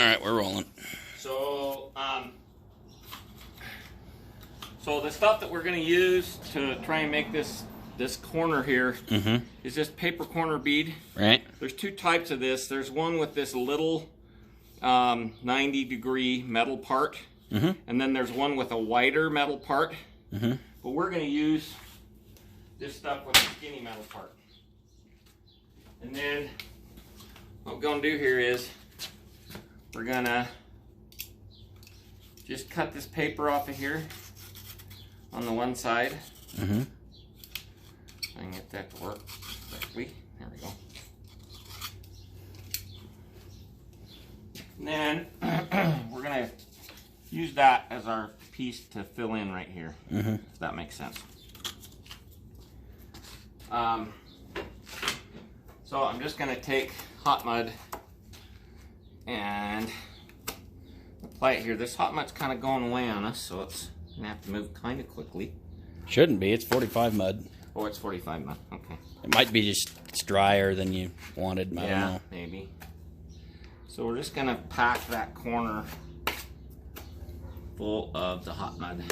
right, we're rolling. So, so the stuff that we're going to use to try and make this corner here is this paper corner bead. Right. There's two types of this. There's one with this little 90-degree metal part, and then there's one with a wider metal part. But we're going to use this stuff with a skinny metal part. And then what we're going to do here is we're going to just cut this paper off of here on the one side. I can get that to work correctly. There we go. And then we're going to use that as our piece to fill in right here, if that makes sense. So I'm just going to take hot mud and apply it here. This hot mud's kind of going away on us, so it's going to have to move kind of quickly. Shouldn't be. It's 45 mud. Oh, it's 45 mud. Okay. It might be just it's drier than you wanted. I don't know. Maybe. So we're just going to pack that corner full of the hot mud.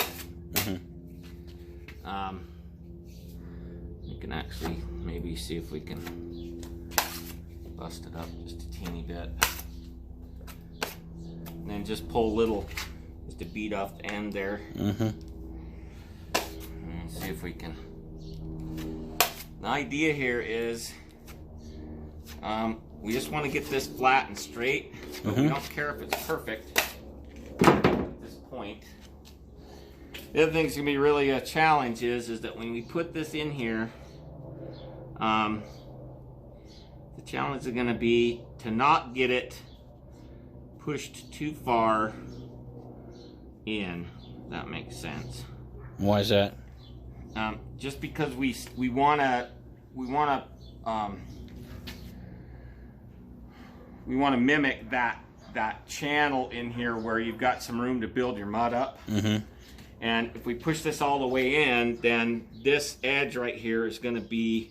We can actually maybe see if we can bust it up just a teeny bit. And then just pull just a bead off the end there. And see if we can. The idea here is we just want to get this flat and straight, but we don't care if it's perfect at this point. The other thing that's going to be really a challenge is that when we put this in here, the challenge is going to be to not get it pushed too far in, if that makes sense. Why is that? Just because we want to mimic that channel in here where you've got some room to build your mud up. And if we push this all the way in, then this edge right here is going to be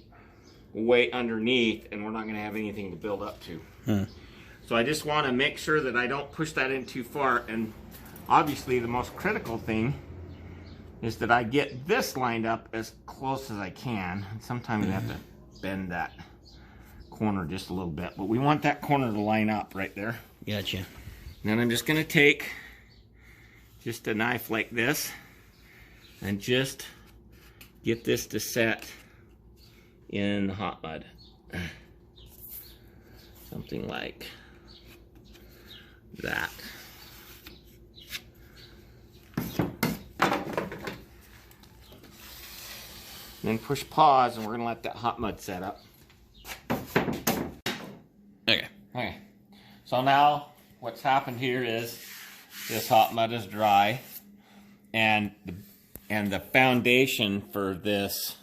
way underneath, and we're not going to have anything to build up to. So I just want to make sure that I don't push that in too far. And obviously the most critical thing is that I get this lined up as close as I can. And sometimes I have to bend that corner just a little bit, but we want that corner to line up right there. Gotcha. And then I'm just going to take just a knife like this and just get this to set in the hot mud. Something like that. Then push pause, and we're going to let that hot mud set up. Okay. So now what's happened here is this hot mud is dry, and the foundation for this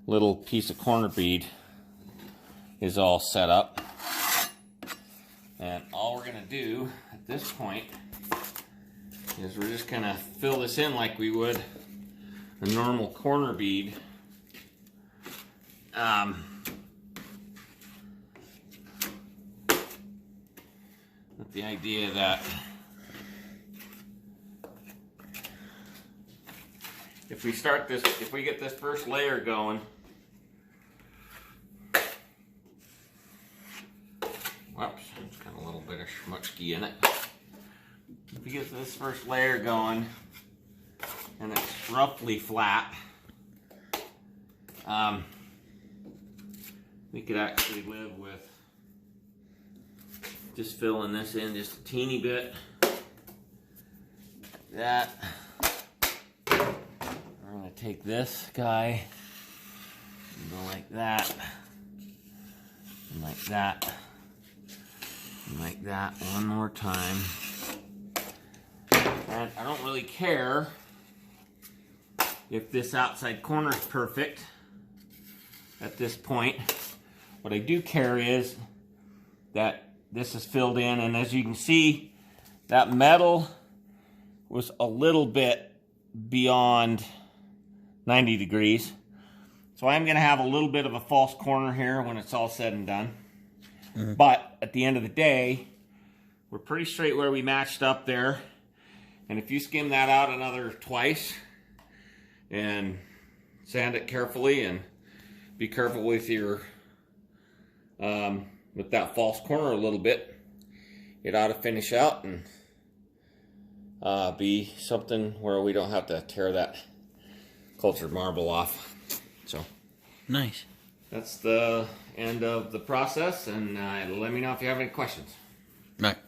little piece of corner bead is all set up. And all we're going to do at this point is we're just going to fill this in like we would a normal corner bead. With the idea that if we get this first layer going, whoops, there's kind of a little bit of schmutzky in it. If we get this first layer going and it's roughly flat, we could actually live with just filling this in just a teeny bit. That. We're going to take this guy and go like that, and like that, and like that one more time. And I don't really care if this outside corner is perfect at this point. What I do care is that this is filled in, and as you can see, that metal was a little bit beyond 90 degrees. So I'm going to have a little bit of a false corner here when it's all said and done. But at the end of the day, we're pretty straight where we matched up there. And if you skim that out another twice and sand it carefully, and be careful with your with that false corner a little bit, it ought to finish out and be something where we don't have to tear that cultured marble off. So nice. That's the end of the process, and let me know if you have any questions. Right.